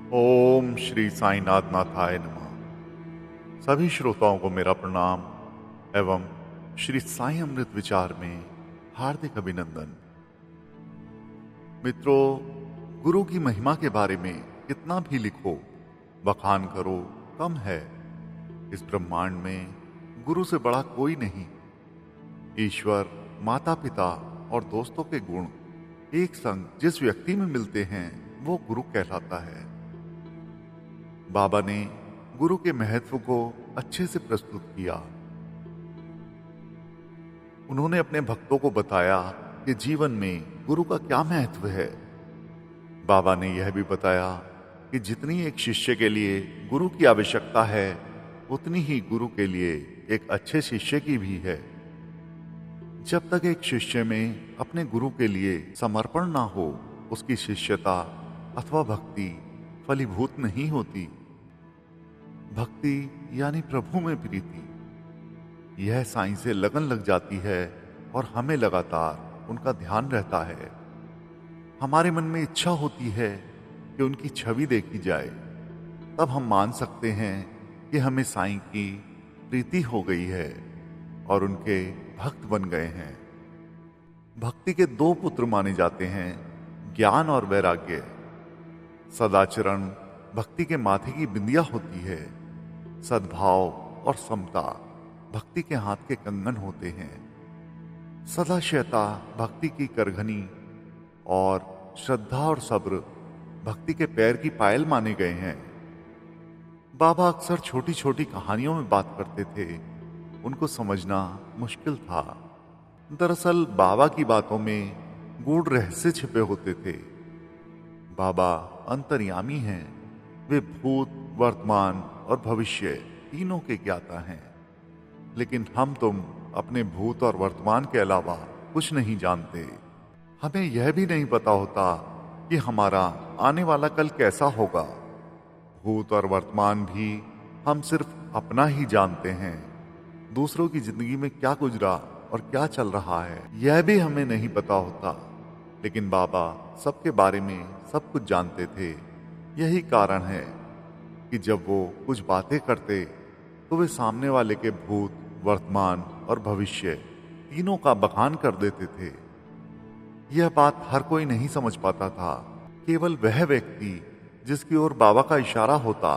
ओम श्री साईनाथ नाथाय नमः। सभी श्रोताओं को मेरा प्रणाम एवं श्री साई अमृत विचार में हार्दिक अभिनंदन। मित्रों, गुरु की महिमा के बारे में कितना भी लिखो, बखान करो, कम है। इस ब्रह्मांड में गुरु से बड़ा कोई नहीं। ईश्वर, माता पिता और दोस्तों के गुण एक संग जिस व्यक्ति में मिलते हैं वो गुरु कहलाता है। बाबा ने गुरु के महत्व को अच्छे से प्रस्तुत किया। उन्होंने अपने भक्तों को बताया कि जीवन में गुरु का क्या महत्व है। बाबा ने यह भी बताया कि जितनी एक शिष्य के लिए गुरु की आवश्यकता है, उतनी ही गुरु के लिए एक अच्छे शिष्य की भी है। जब तक एक शिष्य में अपने गुरु के लिए समर्पण ना हो, उसकी शिष्यता अथवा भक्ति फलीभूत नहीं होती। भक्ति यानी प्रभु में प्रीति, यह साईं से लगन लग जाती है और हमें लगातार उनका ध्यान रहता है। हमारे मन में इच्छा होती है कि उनकी छवि देखी जाए, तब हम मान सकते हैं कि हमें साईं की प्रीति हो गई है और उनके भक्त बन गए हैं। भक्ति के दो पुत्र माने जाते हैं, ज्ञान और वैराग्य। सदाचरण भक्ति के माथे की बिंदिया होती है। सद्भाव और समता भक्ति के हाथ के कंगन होते हैं। सदाशयता भक्ति की करघनी और श्रद्धा और सब्र भक्ति के पैर की पायल माने गए हैं। बाबा अक्सर छोटी छोटी कहानियों में बात करते थे। उनको समझना मुश्किल था। दरअसल बाबा की बातों में गूढ़ रहस्य छिपे होते थे। बाबा अंतर्यामी हैं। वे भूत, वर्तमान और भविष्य तीनों के ज्ञाता हैं। लेकिन हम तुम अपने भूत और वर्तमान के अलावा कुछ नहीं जानते। हमें यह भी नहीं पता होता कि हमारा आने वाला कल कैसा होगा। भूत और वर्तमान भी हम सिर्फ अपना ही जानते हैं। दूसरों की जिंदगी में क्या गुजरा और क्या चल रहा है, यह भी हमें नहीं पता होता। लेकिन बाबा सबके बारे में सब कुछ जानते थे। यही कारण है कि जब वो कुछ बातें करते तो वे सामने वाले के भूत, वर्तमान और भविष्य तीनों का बखान कर देते थे। यह बात हर कोई नहीं समझ पाता था। केवल वह व्यक्ति जिसकी ओर बाबा का इशारा होता,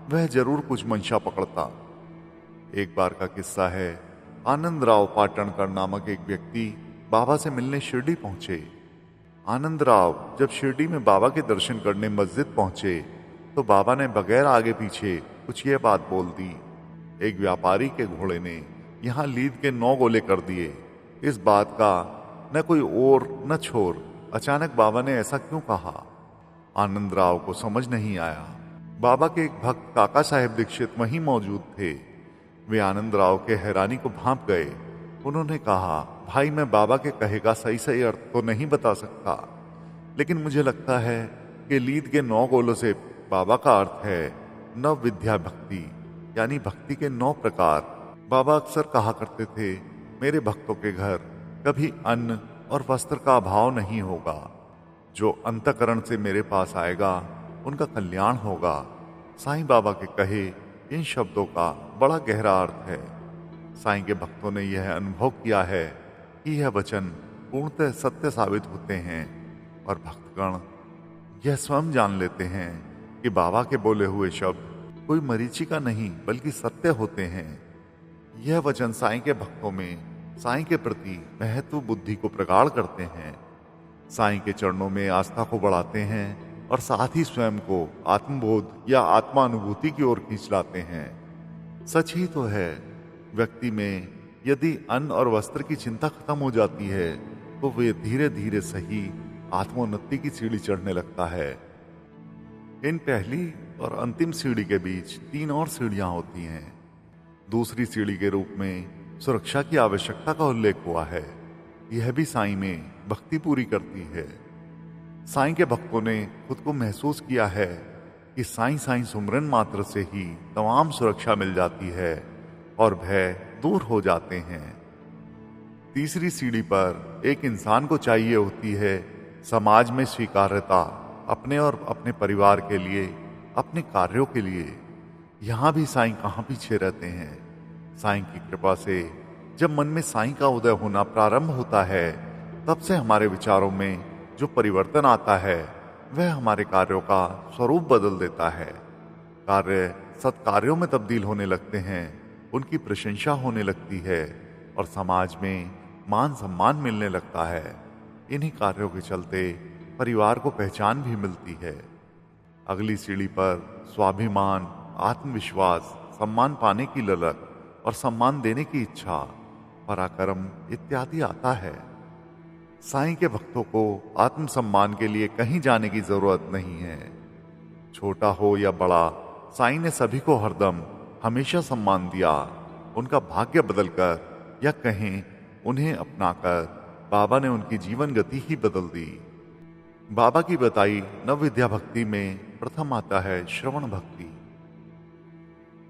वह जरूर कुछ मंशा पकड़ता। एक बार का किस्सा है। आनंदराव पाटणकर नामक एक व्यक्ति बाबा से मिलने शिरडी पहुंचे। आनंदराव जब शिरडी में बाबा के दर्शन करने मस्जिद पहुंचे तो बाबा ने बगैर आगे पीछे कुछ ये बात बोल दी। एक व्यापारी के घोड़े ने यहाँ लीद के 9 गोले कर दिए। इस बात का न कोई ओर न छोर। अचानक बाबा ने ऐसा क्यों कहा? आनंदराव को समझ नहीं आया। बाबा के एक भक्त काका साहेब दीक्षित वहीं मौजूद थे। वे आनंदराव के हैरानी को भांप गए। उन्होंने कहा, भाई, मैं बाबा के कहेगा सही सही अर्थ तो नहीं बता सकता, लेकिन मुझे लगता है कि लीद के 9 गोलों से बाबा का अर्थ है नव विद्या भक्ति, यानी भक्ति के 9 प्रकार। बाबा अक्सर कहा करते थे, मेरे भक्तों के घर कभी अन्न और वस्त्र का अभाव नहीं होगा। जो अंतःकरण से मेरे पास आएगा उनका कल्याण होगा। साईं बाबा के कहे इन शब्दों का बड़ा गहरा अर्थ है। साईं के भक्तों ने यह अनुभव किया है कि यह वचन पूर्णतः सत्य साबित होते हैं और भक्तगण यह स्वयं जान लेते हैं कि बाबा के बोले हुए शब्द कोई मरीचिका नहीं बल्कि सत्य होते हैं। यह वचन साईं के भक्तों में साईं के प्रति महत्व बुद्धि को प्रगाढ़ करते हैं, साईं के चरणों में आस्था को बढ़ाते हैं और साथ ही स्वयं को आत्मबोध या आत्मानुभूति की ओर खींच लाते हैं। सच ही तो है, व्यक्ति में यदि अन्न और वस्त्र की चिंता खत्म हो जाती है तो वे धीरे धीरे सही आत्मोन्नति की सीढ़ी चढ़ने लगता है। इन पहली और अंतिम सीढ़ी के बीच 3 और सीढ़ियां होती हैं। दूसरी सीढ़ी के रूप में सुरक्षा की आवश्यकता का उल्लेख हुआ है। यह भी साईं में भक्ति पूरी करती है। साईं के भक्तों ने खुद को महसूस किया है कि साईं साईं सुमरन मात्र से ही तमाम सुरक्षा मिल जाती है और भय दूर हो जाते हैं। तीसरी सीढ़ी पर एक इंसान को चाहिए होती है समाज में स्वीकार्यता, अपने और अपने परिवार के लिए अपने कार्यों के लिए। यहाँ भी साईं कहाँ पीछे रहते हैं। साईं की कृपा से जब मन में साईं का उदय होना प्रारंभ होता है, तब से हमारे विचारों में जो परिवर्तन आता है वह हमारे कार्यों का स्वरूप बदल देता है। कार्य सत्कार्यों में तब्दील होने लगते हैं, उनकी प्रशंसा होने लगती है और समाज में मान सम्मान मिलने लगता है। इन्हीं कार्यों के चलते परिवार को पहचान भी मिलती है। अगली सीढ़ी पर स्वाभिमान, आत्मविश्वास, सम्मान पाने की ललक और सम्मान देने की इच्छा, पराक्रम इत्यादि आता है। साईं के भक्तों को आत्मसम्मान के लिए कहीं जाने की जरूरत नहीं है। छोटा हो या बड़ा, साईं ने सभी को हरदम हमेशा सम्मान दिया। उनका भाग्य बदलकर या कहें उन्हें अपनाकर बाबा ने उनकी जीवन गति ही बदल दी। बाबा की बताई नव विद्या भक्ति में प्रथम आता है श्रवण भक्ति।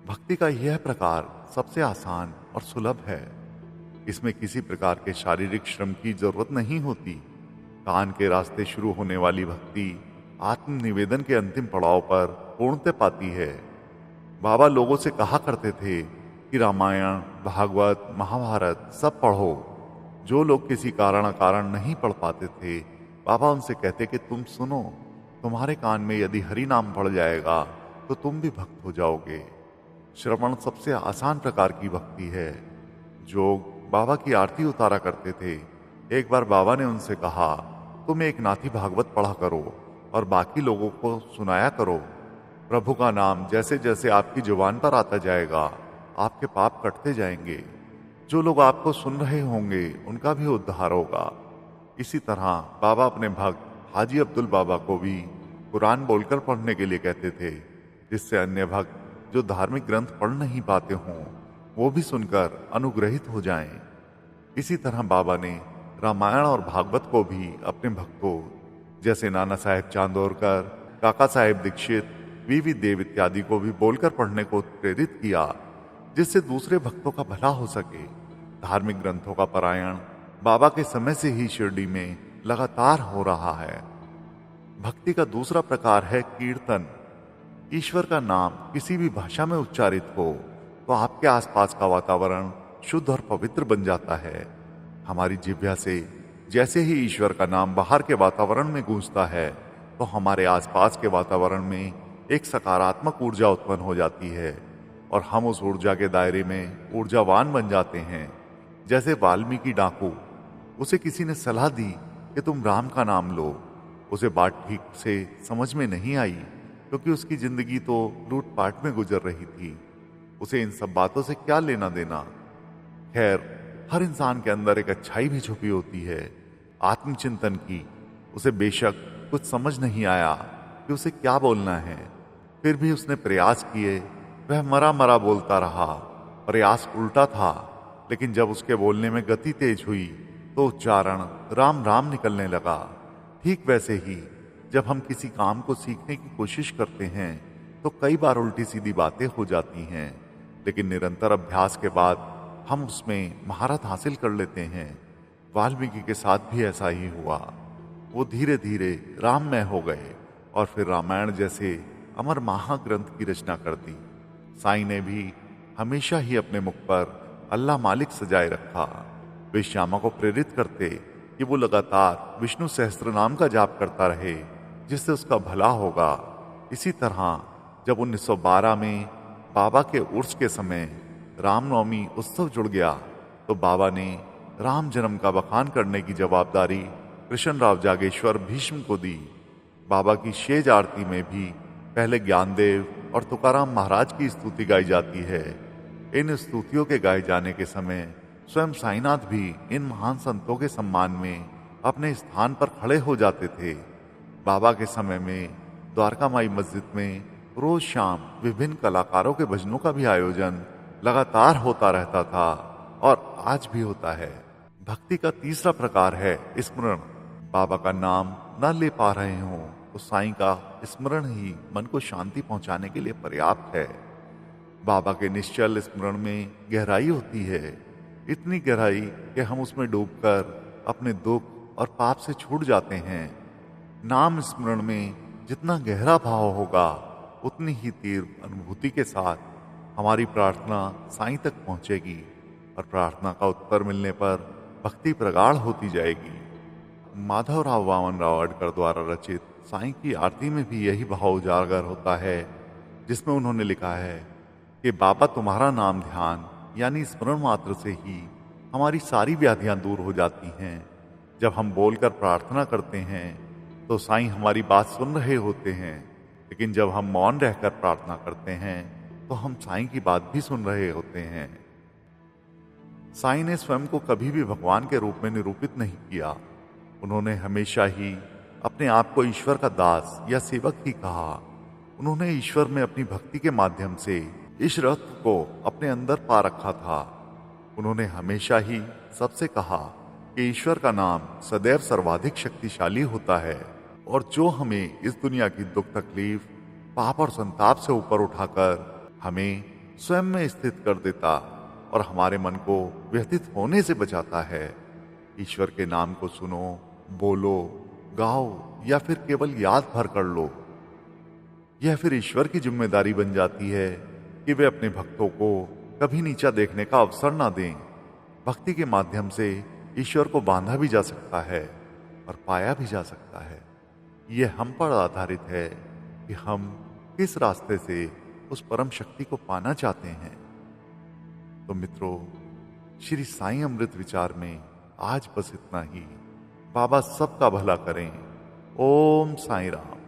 भक्ति का यह प्रकार सबसे आसान और सुलभ है। इसमें किसी प्रकार के शारीरिक श्रम की जरूरत नहीं होती। कान के रास्ते शुरू होने वाली भक्ति आत्मनिवेदन के अंतिम पड़ाव पर पूर्णता पाती है। बाबा लोगों से कहा करते थे कि रामायण, भागवत, महाभारत सब पढ़ो। जो लोग किसी कारण अकारण नहीं पढ़ पाते थे, बाबा उनसे कहते कि तुम सुनो, तुम्हारे कान में यदि हरि नाम पड़ जाएगा तो तुम भी भक्त हो जाओगे। श्रवण सबसे आसान प्रकार की भक्ति है। जोग बाबा की आरती उतारा करते थे। एक बार बाबा ने उनसे कहा, तुम एक नाथी भागवत पढ़ा करो और बाकी लोगों को सुनाया करो। प्रभु का नाम जैसे जैसे आपकी जुबान पर आता जाएगा, आपके पाप कटते जाएंगे। जो लोग आपको सुन रहे होंगे उनका भी उद्धार होगा। इसी तरह बाबा अपने भक्त हाजी अब्दुल बाबा को भी कुरान बोलकर पढ़ने के लिए कहते थे, जिससे अन्य भक्त जो धार्मिक ग्रंथ पढ़ नहीं पाते हों वो भी सुनकर अनुग्रहित हो जाएं। इसी तरह बाबा ने रामायण और भागवत को भी अपने भक्तों जैसे नाना साहेब चांदोरकर, काका साहेब दीक्षित, वीवी देव इत्यादि को भी बोलकर पढ़ने को प्रेरित किया, जिससे दूसरे भक्तों का भला हो सके। धार्मिक ग्रंथों का पारायण बाबा के समय से ही शिरडी में लगातार हो रहा है। भक्ति का दूसरा प्रकार है कीर्तन। ईश्वर का नाम किसी भी भाषा में उच्चारित हो तो आपके आसपास का वातावरण शुद्ध और पवित्र बन जाता है। हमारी जिह्वा से जैसे ही ईश्वर का नाम बाहर के वातावरण में गूंजता है तो हमारे आसपास के वातावरण में एक सकारात्मक ऊर्जा उत्पन्न हो जाती है और हम उस ऊर्जा के दायरे में ऊर्जावान बन जाते हैं। जैसे वाल्मीकि डाकू, उसे किसी ने सलाह दी कि तुम राम का नाम लो। उसे बात ठीक से समझ में नहीं आई क्योंकि उसकी जिंदगी तो लूटपाट में गुजर रही थी। उसे इन सब बातों से क्या लेना देना। खैर, हर इंसान के अंदर एक अच्छाई भी छुपी होती है, आत्मचिंतन की। उसे बेशक कुछ समझ नहीं आया कि उसे क्या बोलना है, फिर भी उसने प्रयास किए। वह मरा मरा बोलता रहा। प्रयास उल्टा था, लेकिन जब उसके बोलने में गति तेज हुई तो उच्चारण राम राम निकलने लगा। ठीक वैसे ही जब हम किसी काम को सीखने की कोशिश करते हैं तो कई बार उल्टी सीधी बातें हो जाती हैं, लेकिन निरंतर अभ्यास के बाद हम उसमें महारत हासिल कर लेते हैं। वाल्मीकि के साथ भी ऐसा ही हुआ। वो धीरे धीरे राममय हो गए और फिर रामायण जैसे अमर महाग्रंथ की रचना कर दी। साईं ने भी हमेशा ही अपने मुख पर अल्लाह मालिक सजाए रखा। वे श्यामा को प्रेरित करते कि वो लगातार विष्णु सहस्त्र नाम का जाप करता रहे, जिससे उसका भला होगा। इसी तरह जब 1912 में बाबा के उर्स के समय रामनवमी उत्सव जुड़ गया तो बाबा ने राम जन्म का बखान करने की जवाबदारी कृष्णराव जागेश्वर भीष्म को दी। बाबा की शेज आरती में भी पहले ज्ञानदेव और तुकाराम महाराज की स्तुति गाई जाती है। इन स्तुतियों के गाए जाने के समय स्वयं साईनाथ भी इन महान संतों के सम्मान में अपने स्थान पर खड़े हो जाते थे। बाबा के समय में द्वारका माई मस्जिद में रोज शाम विभिन्न कलाकारों के भजनों का भी आयोजन लगातार होता रहता था और आज भी होता है। भक्ति का तीसरा प्रकार है स्मरण। बाबा का नाम न ले पा रहे हों तो साईं का स्मरण ही मन को शांति पहुंचाने के लिए पर्याप्त है। बाबा के निश्चल स्मरण में गहराई होती है, इतनी गहराई कि हम उसमें डूबकर अपने दुख और पाप से छूट जाते हैं। नाम स्मरण में जितना गहरा भाव होगा उतनी ही तीव्र अनुभूति के साथ हमारी प्रार्थना साईं तक पहुंचेगी और प्रार्थना का उत्तर मिलने पर भक्ति प्रगाढ़ होती जाएगी। माधवराव वामनराव अडकर द्वारा रचित साईं की आरती में भी यही भाव उजागर होता है, जिसमें उन्होंने लिखा है कि बाबा तुम्हारा नाम ध्यान यानी स्मरण मात्र से ही हमारी सारी व्याधियां दूर हो जाती हैं। जब हम बोलकर प्रार्थना करते हैं तो साईं हमारी बात सुन रहे होते हैं, लेकिन जब हम मौन रहकर प्रार्थना करते हैं तो हम साईं की बात भी सुन रहे होते हैं। साईं ने स्वयं को कभी भी भगवान के रूप में निरूपित नहीं किया। उन्होंने हमेशा ही अपने आप को ईश्वर का दास या सेवक ही कहा। उन्होंने ईश्वर में अपनी भक्ति के माध्यम से इस रत्न को अपने अंदर पा रखा था। उन्होंने हमेशा ही सबसे कहा कि ईश्वर का नाम सदैव सर्वाधिक शक्तिशाली होता है और जो हमें इस दुनिया की दुख तकलीफ, पाप और संताप से ऊपर उठाकर हमें स्वयं में स्थित कर देता और हमारे मन को व्यथित होने से बचाता है। ईश्वर के नाम को सुनो, बोलो, गाओ या फिर केवल याद भर कर लो। यह फिर ईश्वर की जिम्मेदारी बन जाती है कि वे अपने भक्तों को कभी नीचा देखने का अवसर ना दें। भक्ति के माध्यम से ईश्वर को बांधा भी जा सकता है और पाया भी जा सकता है। यह हम पर आधारित है कि हम किस रास्ते से उस परम शक्ति को पाना चाहते हैं। तो मित्रों, श्री साईं अमृत विचार में आज बस इतना ही। बाबा सबका भला करें। ओम साईं राम।